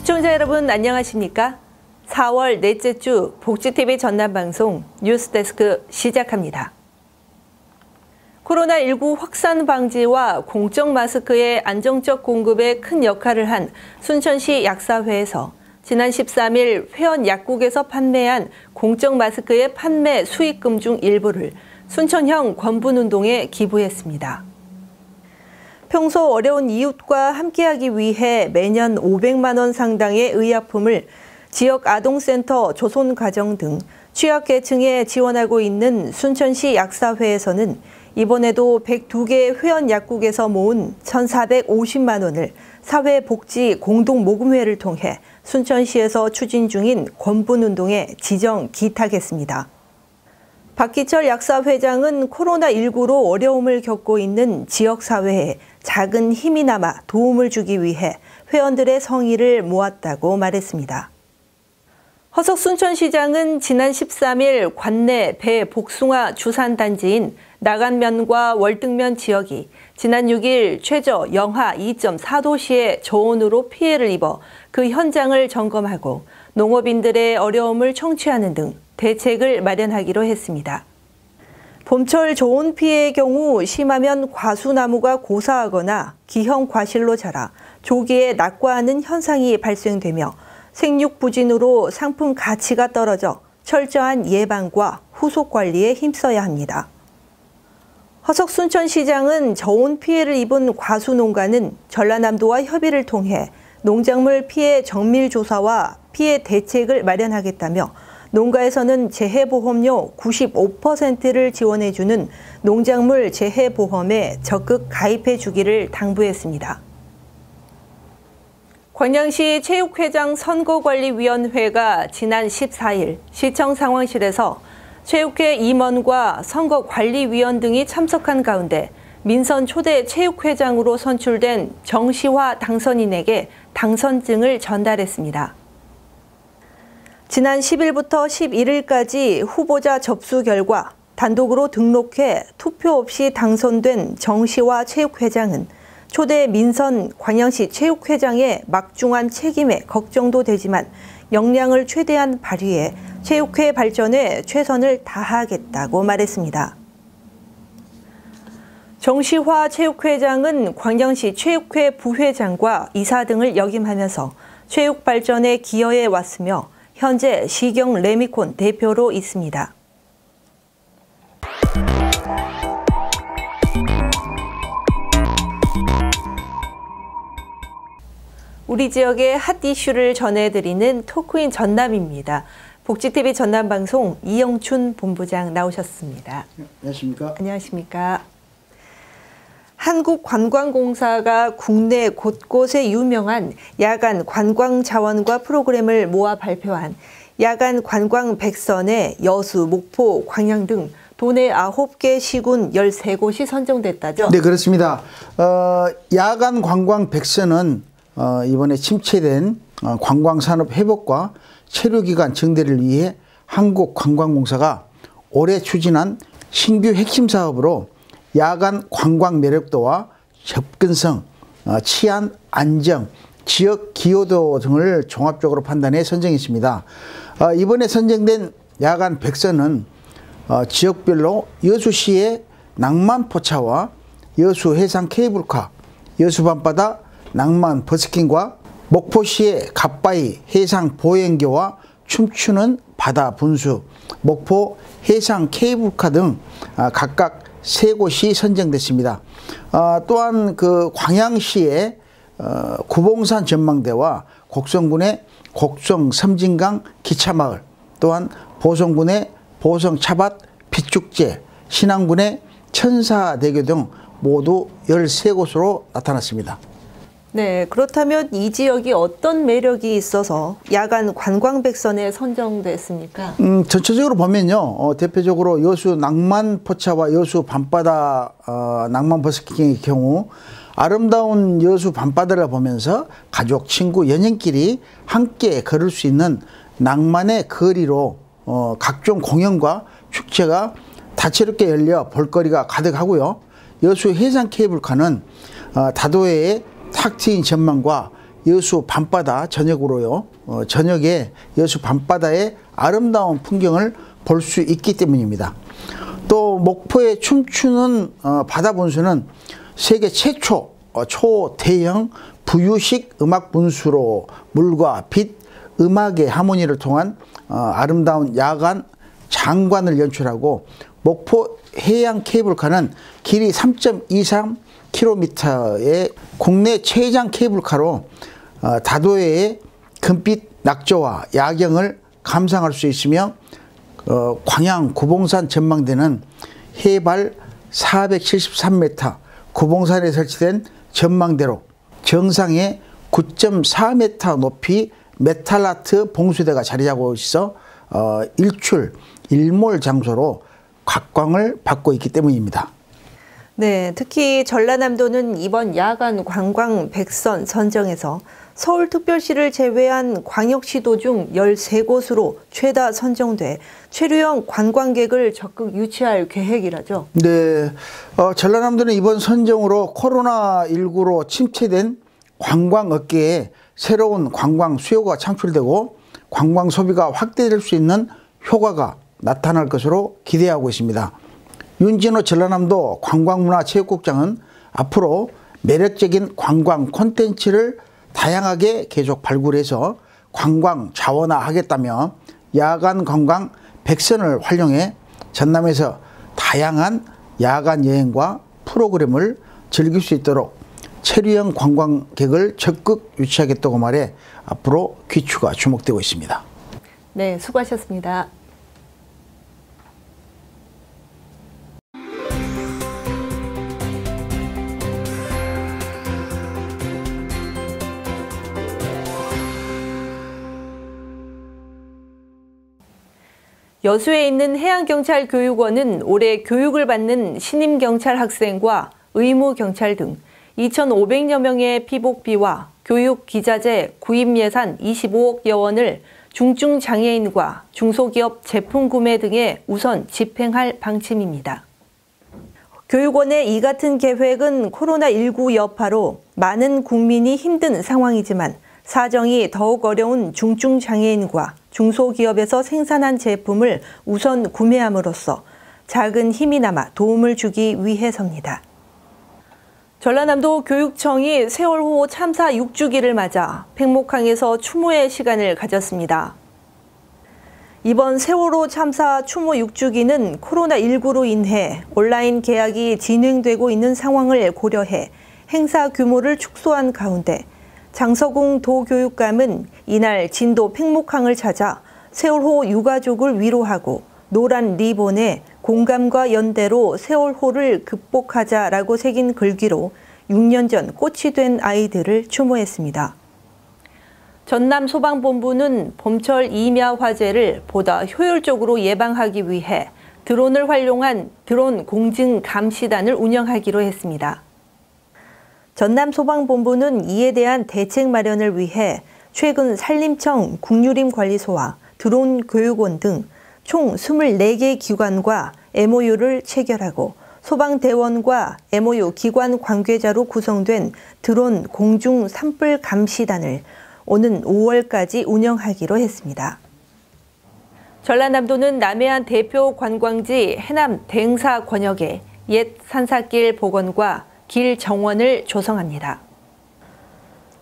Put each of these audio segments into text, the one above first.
시청자 여러분 안녕하십니까? 4월 넷째 주 복지TV 전남방송 뉴스데스크 시작합니다. 코로나19 확산 방지와 공적 마스크의 안정적 공급에 큰 역할을 한 순천시 약사회에서 지난 13일 회원 약국에서 판매한 공적 마스크의 판매 수익금 중 일부를 순천형 권분운동에 기부했습니다. 평소 어려운 이웃과 함께하기 위해 매년 500만 원 상당의 의약품을 지역 아동센터, 조손가정 등 취약계층에 지원하고 있는 순천시 약사회에서는 이번에도 102개 회원 약국에서 모은 1,450만 원을 사회복지 공동모금회를 통해 순천시에서 추진 중인 권분운동에 지정 기탁했습니다. 박기철 약사회장은 코로나19로 어려움을 겪고 있는 지역사회에 작은 힘이나마 도움을 주기 위해 회원들의 성의를 모았다고 말했습니다. 허석 순천시장은 지난 13일 관내 배복숭아 주산단지인 나간면과 월등면 지역이 지난 6일 최저 영하 2.4도씨의 저온으로 피해를 입어 그 현장을 점검하고 농업인들의 어려움을 청취하는 등 대책을 마련하기로 했습니다. 봄철 저온 피해의 경우 심하면 과수나무가 고사하거나 기형 과실로 자라 조기에 낙과하는 현상이 발생되며 생육부진으로 상품 가치가 떨어져 철저한 예방과 후속 관리에 힘써야 합니다. 허석 순천시장은 저온 피해를 입은 과수농가는 전라남도와 협의를 통해 농작물 피해 정밀 조사와 피해 대책을 마련하겠다며 농가에서는 재해보험료 95%를 지원해주는 농작물 재해보험에 적극 가입해 주기를 당부했습니다. 광양시 체육회장 선거관리위원회가 지난 14일 시청 상황실에서 체육회 임원과 선거관리위원 등이 참석한 가운데 민선 초대 체육회장으로 선출된 정시화 당선인에게 당선증을 전달했습니다. 지난 10일부터 11일까지 후보자 접수 결과 단독으로 등록해 투표 없이 당선된 정시화 체육회장은 초대 민선 광양시 체육회장의 막중한 책임에 걱정도 되지만 역량을 최대한 발휘해 체육회 발전에 최선을 다하겠다고 말했습니다. 정시화 체육회장은 광양시 체육회 부회장과 이사 등을 역임하면서 체육 발전에 기여해 왔으며 현재 시경 레미콘 대표로 있습니다. 우리 지역의 핫 이슈를 전해드리는 토크인 전남입니다. 복지TV 전남방송 이영춘 본부장 나오셨습니다. 안녕하십니까? 안녕하십니까? 한국관광공사가 국내 곳곳에 유명한 야간 관광 자원과 프로그램을 모아 발표한 야간 관광 100선에 여수, 목포, 광양 등 도내 9개 시군 13곳이 선정됐다죠? 네, 그렇습니다. 야간 관광 100선은 이번에 침체된 관광산업 회복과 체류기간 증대를 위해 한국관광공사가 올해 추진한 신규 핵심 사업으로 야간 관광 매력도와 접근성, 치안, 안정, 지역 기여도 등을 종합적으로 판단해 선정했습니다. 이번에 선정된 야간 100선은 지역별로 여수시의 낭만포차와 여수 해상 케이블카, 여수 밤바다 낭만 버스킹과 목포시의 갓바위 해상 보행교와 춤추는 바다 분수, 목포 해상 케이블카 등 각각 3곳이 선정됐습니다. 또한 그 광양시의 구봉산 전망대와 곡성군의 곡성 섬진강 기차마을, 또한 보성군의 보성차밭 빛축제, 신안군의 천사대교 등 모두 13곳으로 나타났습니다. 네, 그렇다면 이 지역이 어떤 매력이 있어서 야간 관광 100선에 선정됐습니까? 전체적으로 보면요, 대표적으로 여수 낭만포차와 여수 밤바다 낭만 버스킹의 경우 아름다운 여수 밤바다를 보면서 가족, 친구, 연인끼리 함께 걸을 수 있는 낭만의 거리로 각종 공연과 축제가 다채롭게 열려 볼거리가 가득하고요. 여수 해상 케이블카는 다도해의 탁 트인 전망과 여수 밤바다 저녁으로요. 저녁에 여수 밤바다의 아름다운 풍경을 볼 수 있기 때문입니다. 또 목포의 춤추는 바다 분수는 세계 최초 초대형 부유식 음악 분수로 물과 빛, 음악의 하모니를 통한 아름다운 야간 장관을 연출하고, 목포 해양 케이블카는 길이 3.23km의 국내 최장 케이블카로 다도해의 금빛 낙조와 야경을 감상할 수 있으며, 광양 구봉산 전망대는 해발 473m 구봉산에 설치된 전망대로 정상에 9.4m 높이 메탈아트 봉수대가 자리하고 있어 일몰 장소로 각광을 받고 있기 때문입니다. 네, 특히 전라남도는 이번 야간 관광 100선 선정에서 서울특별시를 제외한 광역시도 중 13곳으로 최다 선정돼 체류형 관광객을 적극 유치할 계획이라죠. 네, 전라남도는 이번 선정으로 코로나19로 침체된 관광업계에 새로운 관광 수요가 창출되고 관광 소비가 확대될 수 있는 효과가 나타날 것으로 기대하고 있습니다. 윤진호 전라남도 관광문화체육국장은 앞으로 매력적인 관광 콘텐츠를 다양하게 계속 발굴해서 관광 자원화하겠다며 야간 관광 100선을 활용해 전남에서 다양한 야간 여행과 프로그램을 즐길 수 있도록 체류형 관광객을 적극 유치하겠다고 말해 앞으로 귀추가 주목되고 있습니다. 네, 수고하셨습니다. 여수에 있는 해양경찰교육원은 올해 교육을 받는 신임경찰 학생과 의무경찰 등 2,500여 명의 피복비와 교육기자재 구입 예산 25억여 원을 중증장애인과 중소기업 제품 구매 등에 우선 집행할 방침입니다. 교육원의 이 같은 계획은 코로나19 여파로 많은 국민이 힘든 상황이지만 사정이 더욱 어려운 중증장애인과 중소기업에서 생산한 제품을 우선 구매함으로써 작은 힘이나마 도움을 주기 위해서입니다. 전라남도 교육청이 세월호 참사 6주기를 맞아 팽목항에서 추모의 시간을 가졌습니다. 이번 세월호 참사 추모 6주기는 코로나19로 인해 온라인 개학이 진행되고 있는 상황을 고려해 행사 규모를 축소한 가운데 장서궁 도교육감은 이날 진도 팽목항을 찾아 세월호 유가족을 위로하고 노란 리본에 공감과 연대로 세월호를 극복하자라고 새긴 글귀로 6년 전 꽃이 된 아이들을 추모했습니다. 전남소방본부는 봄철 이미아 화재를 보다 효율적으로 예방하기 위해 드론을 활용한 드론 공증 감시단을 운영하기로 했습니다. 전남소방본부는 이에 대한 대책 마련을 위해 최근 산림청 국유림관리소와 드론교육원 등 총 24개 기관과 MOU를 체결하고 소방대원과 MOU 기관 관계자로 구성된 드론 공중 산불 감시단을 오는 5월까지 운영하기로 했습니다. 전라남도는 남해안 대표 관광지 해남 댕사 권역에 옛 산사길 복원과 길 정원을 조성합니다.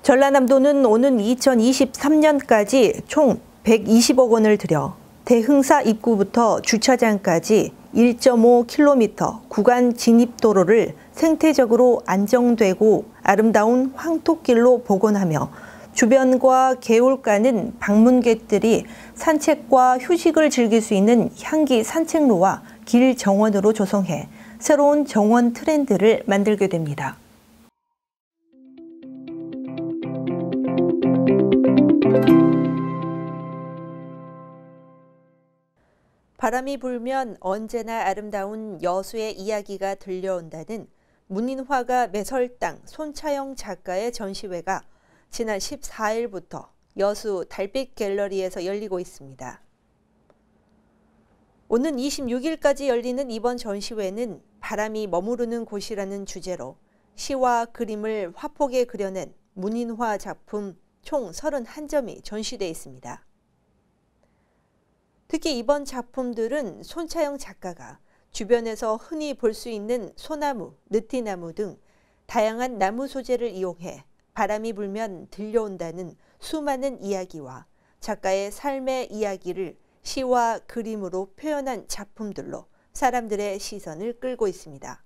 전라남도는 오는 2023년까지 총 120억 원을 들여 대흥사 입구부터 주차장까지 1.5km 구간 진입도로를 생태적으로 안정되고 아름다운 황토길로 복원하며 주변과 개울가는 방문객들이 산책과 휴식을 즐길 수 있는 향기 산책로와 길 정원으로 조성해 새로운 정원 트렌드를 만들게 됩니다. 바람이 불면 언제나 아름다운 여수의 이야기가 들려온다는 문인화가 매설당 손차영 작가의 전시회가 지난 14일부터 여수 달빛 갤러리에서 열리고 있습니다. 오는 26일까지 열리는 이번 전시회는 바람이 머무르는 곳이라는 주제로 시와 그림을 화폭에 그려낸 문인화 작품 총 31점이 전시되어 있습니다. 특히 이번 작품들은 손차영 작가가 주변에서 흔히 볼 수 있는 소나무, 느티나무 등 다양한 나무 소재를 이용해 바람이 불면 들려온다는 수많은 이야기와 작가의 삶의 이야기를 시와 그림으로 표현한 작품들로 사람들의 시선을 끌고 있습니다.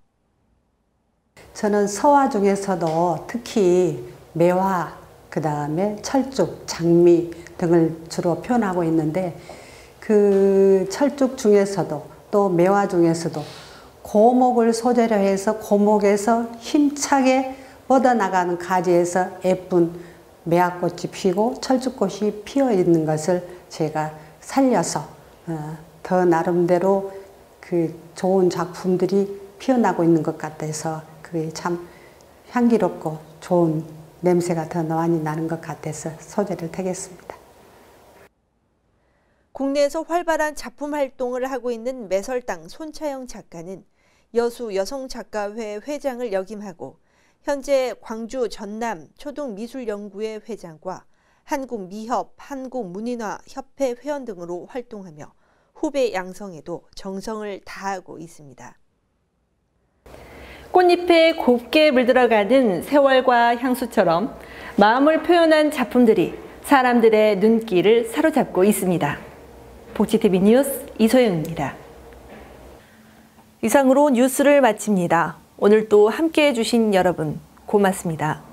저는 서화 중에서도 특히 매화, 그 다음에 철쭉, 장미 등을 주로 표현하고 있는데 그 철쭉 중에서도 또 매화 중에서도 고목을 소재로 해서 고목에서 힘차게 뻗어나가는 가지에서 예쁜 매화꽃이 피고 철쭉꽃이 피어 있는 것을 제가 살려서 더 나름대로 그 좋은 작품들이 피어나고 있는 것 같아서 그게 참 향기롭고 좋은 냄새가 더 많이 나는 것 같아서 소재를 택했습니다. 국내에서 활발한 작품 활동을 하고 있는 매설당 손차영 작가는 여수 여성작가회 회장을 역임하고 현재 광주 전남 초등미술연구회 회장과 한국미협, 한국문인화협회 회원 등으로 활동하며 후배 양성에도 정성을 다하고 있습니다. 꽃잎에 곱게 물들어가는 세월과 향수처럼 마음을 표현한 작품들이 사람들의 눈길을 사로잡고 있습니다. 복지TV 뉴스 이소영입니다. 이상으로 뉴스를 마칩니다. 오늘 또 함께해 주신 여러분 고맙습니다.